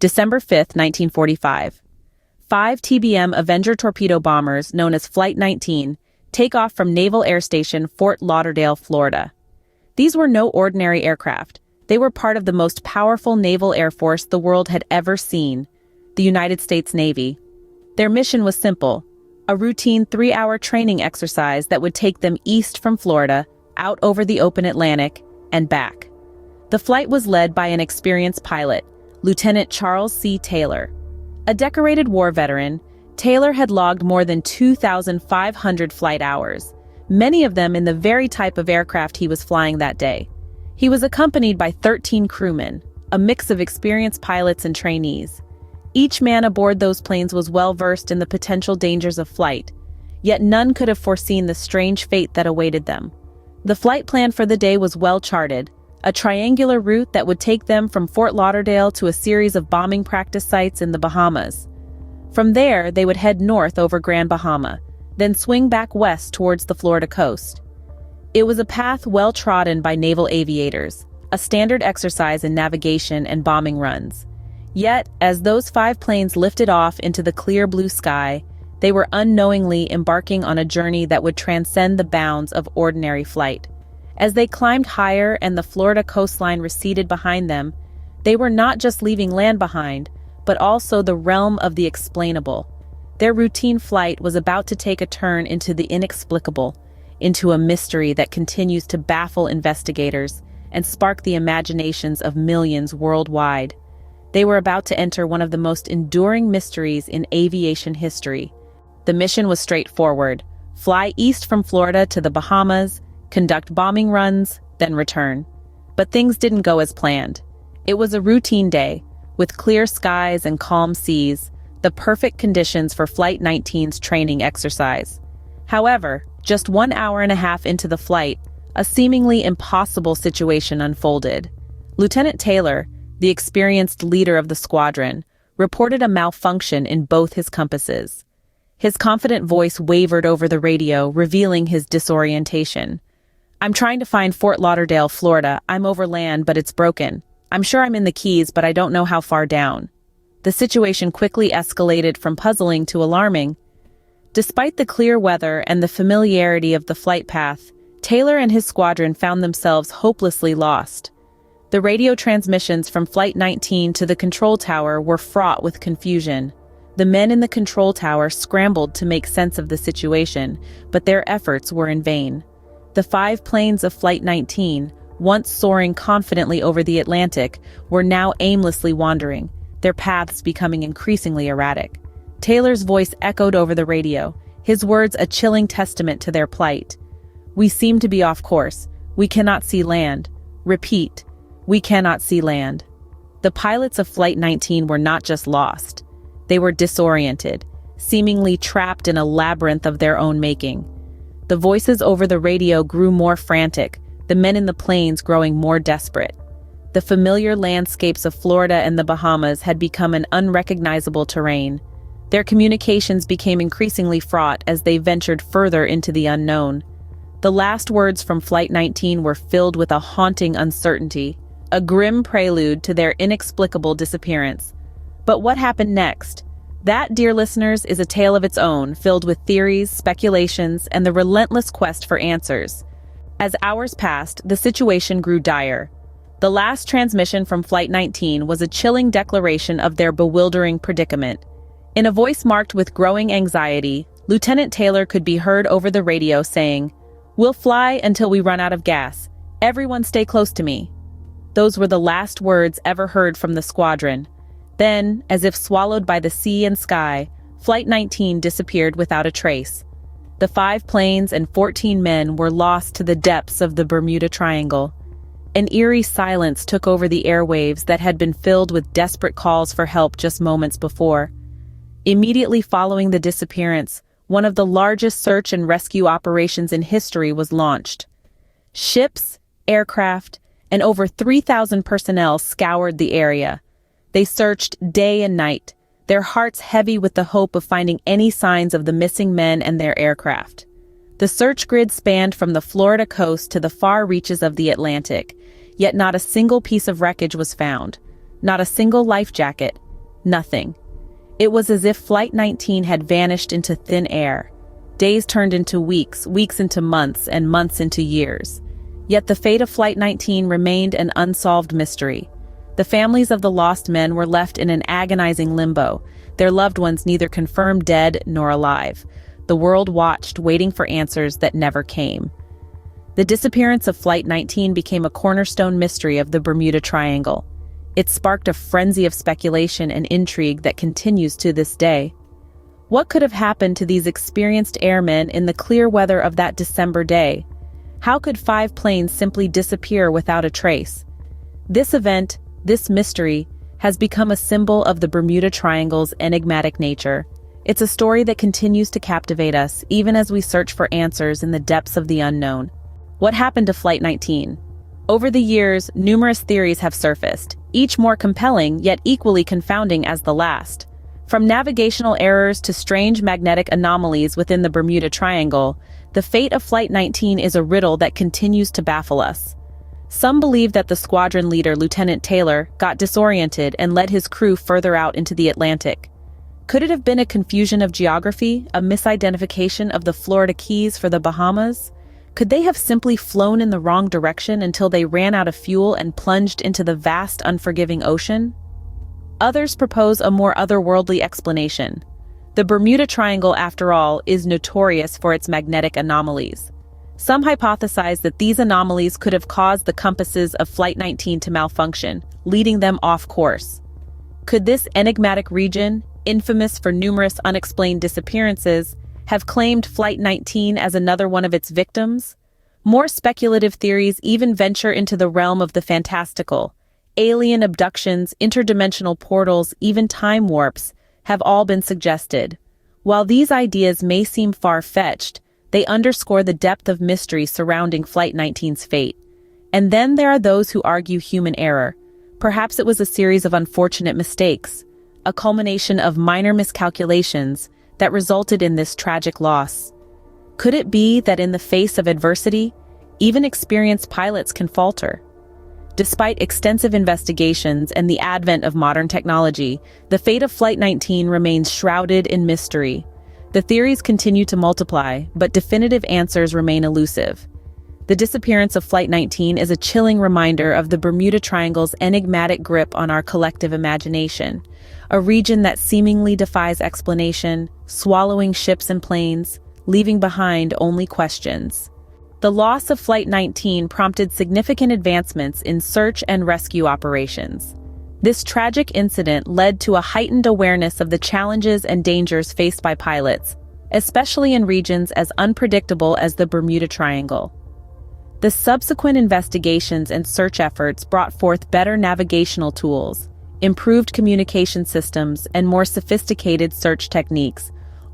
December 5, 1945. 5 TBM Avenger torpedo bombers, known as Flight 19, take off from Naval Air Station Fort Lauderdale, Florida. These were no ordinary aircraft. They were part of the most powerful naval air force the world had ever seen, the United States Navy. Their mission was simple: a routine 3-hour training exercise that would take them east from Florida, out over the open Atlantic, and back. The flight was led by an experienced pilot, Lieutenant Charles C. Taylor. A decorated war veteran, Taylor had logged more than 2,500 flight hours, many of them in the very type of aircraft he was flying that day. He was accompanied by 13 crewmen, a mix of experienced pilots and trainees. Each man aboard those planes was well versed in the potential dangers of flight, yet none could have foreseen the strange fate that awaited them. The flight plan for the day was well charted, a triangular route that would take them from Fort Lauderdale to a series of bombing practice sites in the Bahamas. From there, they would head north over Grand Bahama, then swing back west towards the Florida coast. It was a path well trodden by naval aviators, a standard exercise in navigation and bombing runs. Yet, as those 5 planes lifted off into the clear blue sky, they were unknowingly embarking on a journey that would transcend the bounds of ordinary flight. As they climbed higher and the Florida coastline receded behind them, they were not just leaving land behind, but also the realm of the explainable. Their routine flight was about to take a turn into the inexplicable, into a mystery that continues to baffle investigators and spark the imaginations of millions worldwide. They were about to enter one of the most enduring mysteries in aviation history. The mission was straightforward: fly east from Florida to the Bahamas, conduct bombing runs, then return. But things didn't go as planned. It was a routine day, with clear skies and calm seas, the perfect conditions for Flight 19's training exercise. However, just 1 hour and a half into the flight, a seemingly impossible situation unfolded. Lieutenant Taylor, the experienced leader of the squadron, reported a malfunction in both his compasses. His confident voice wavered over the radio, revealing his disorientation. "I'm trying to find Fort Lauderdale, Florida. I'm over land, but it's broken. I'm sure I'm in the Keys, but I don't know how far down." The situation quickly escalated from puzzling to alarming. Despite the clear weather and the familiarity of the flight path, Taylor and his squadron found themselves hopelessly lost. The radio transmissions from Flight 19 to the control tower were fraught with confusion. The men in the control tower scrambled to make sense of the situation, but their efforts were in vain. The 5 planes of Flight 19, once soaring confidently over the Atlantic, were now aimlessly wandering, their paths becoming increasingly erratic. Taylor's voice echoed over the radio, his words a chilling testament to their plight. "We seem to be off course. We cannot see land. Repeat, we cannot see land." The pilots of Flight 19 were not just lost. They were disoriented, seemingly trapped in a labyrinth of their own making. The voices over the radio grew more frantic, the men in the planes growing more desperate. The familiar landscapes of Florida and the Bahamas had become an unrecognizable terrain. Their communications became increasingly fraught as they ventured further into the unknown. The last words from Flight 19 were filled with a haunting uncertainty, a grim prelude to their inexplicable disappearance. But what happened next? That, dear listeners, is a tale of its own, filled with theories, speculations, and the relentless quest for answers. As hours passed, the situation grew dire. The last transmission from Flight 19 was a chilling declaration of their bewildering predicament. In a voice marked with growing anxiety, Lieutenant Taylor could be heard over the radio saying, "We'll fly until we run out of gas. Everyone stay close to me." Those were the last words ever heard from the squadron. Then, as if swallowed by the sea and sky, Flight 19 disappeared without a trace. The 5 planes and 14 men were lost to the depths of the Bermuda Triangle. An eerie silence took over the airwaves that had been filled with desperate calls for help just moments before. Immediately following the disappearance, one of the largest search and rescue operations in history was launched. Ships, aircraft, and over 3,000 personnel scoured the area. They searched day and night, their hearts heavy with the hope of finding any signs of the missing men and their aircraft. The search grid spanned from the Florida coast to the far reaches of the Atlantic, yet not a single piece of wreckage was found, not a single life jacket, Nothing. It was as if Flight 19 had vanished into thin air. Days turned into weeks, weeks into months, and months into years. Yet the fate of Flight 19 remained an unsolved mystery. The families of the lost men were left in an agonizing limbo, their loved ones neither confirmed dead nor alive. The world watched, waiting for answers that never came. The disappearance of Flight 19 became a cornerstone mystery of the Bermuda Triangle. It sparked a frenzy of speculation and intrigue that continues to this day. What could have happened to these experienced airmen in the clear weather of that December day? How could 5 planes simply disappear without a trace? This event, this mystery, has become a symbol of the Bermuda Triangle's enigmatic nature. It's a story that continues to captivate us, even as we search for answers in the depths of the unknown. What happened to Flight 19? Over the years, numerous theories have surfaced, each more compelling yet equally confounding as the last. From navigational errors to strange magnetic anomalies within the Bermuda Triangle, the fate of Flight 19 is a riddle that continues to baffle us. Some believe that the squadron leader, Lieutenant Taylor, got disoriented and led his crew further out into the Atlantic. Could it have been a confusion of geography, a misidentification of the Florida Keys for the Bahamas? Could they have simply flown in the wrong direction until they ran out of fuel and plunged into the vast, unforgiving ocean? Others propose a more otherworldly explanation. The Bermuda Triangle, after all, is notorious for its magnetic anomalies. Some hypothesize that these anomalies could have caused the compasses of Flight 19 to malfunction, leading them off course. Could this enigmatic region, infamous for numerous unexplained disappearances, have claimed Flight 19 as another one of its victims? More speculative theories even venture into the realm of the fantastical. Alien abductions, interdimensional portals, even time warps have all been suggested. While these ideas may seem far-fetched, they underscore the depth of mystery surrounding Flight 19's fate. And then there are those who argue human error. Perhaps it was a series of unfortunate mistakes, a culmination of minor miscalculations that resulted in this tragic loss. Could it be that in the face of adversity, even experienced pilots can falter? Despite extensive investigations and the advent of modern technology, the fate of Flight 19 remains shrouded in mystery. The theories continue to multiply, but definitive answers remain elusive. The disappearance of Flight 19 is a chilling reminder of the Bermuda Triangle's enigmatic grip on our collective imagination, a region that seemingly defies explanation, swallowing ships and planes, leaving behind only questions. The loss of Flight 19 prompted significant advancements in search and rescue operations. This tragic incident led to a heightened awareness of the challenges and dangers faced by pilots, especially in regions as unpredictable as the Bermuda Triangle. The subsequent investigations and search efforts brought forth better navigational tools, improved communication systems, and more sophisticated search techniques,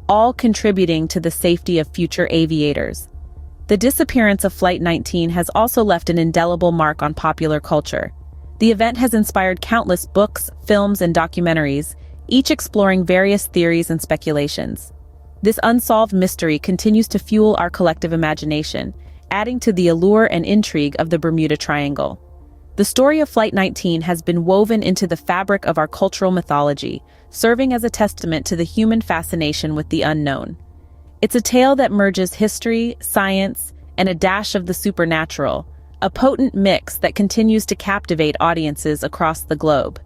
all contributing to the safety of future aviators. The disappearance of Flight 19 has also left an indelible mark on popular culture. The event has inspired countless books, films, and documentaries, each exploring various theories and speculations. This unsolved mystery continues to fuel our collective imagination, adding to the allure and intrigue of the Bermuda Triangle. The story of Flight 19 has been woven into the fabric of our cultural mythology, serving as a testament to the human fascination with the unknown. It's a tale that merges history, science, and a dash of the supernatural, a potent mix that continues to captivate audiences across the globe.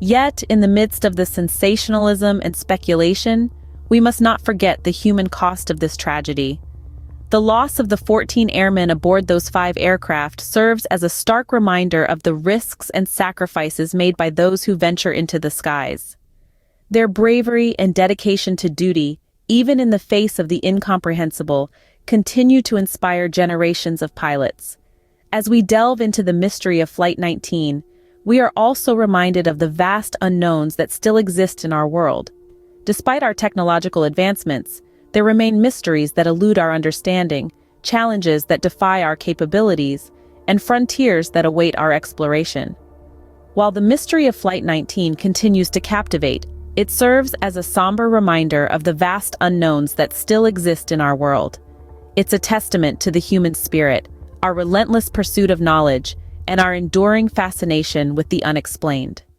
Yet, in the midst of the sensationalism and speculation, we must not forget the human cost of this tragedy. The loss of the 14 airmen aboard those 5 aircraft serves as a stark reminder of the risks and sacrifices made by those who venture into the skies. Their bravery and dedication to duty, even in the face of the incomprehensible, continue to inspire generations of pilots. As we delve into the mystery of Flight 19, we are also reminded of the vast unknowns that still exist in our world. Despite our technological advancements, there remain mysteries that elude our understanding, challenges that defy our capabilities, and frontiers that await our exploration. While the mystery of Flight 19 continues to captivate, it serves as a somber reminder of the vast unknowns that still exist in our world. It's a testament to the human spirit, our relentless pursuit of knowledge, and our enduring fascination with the unexplained.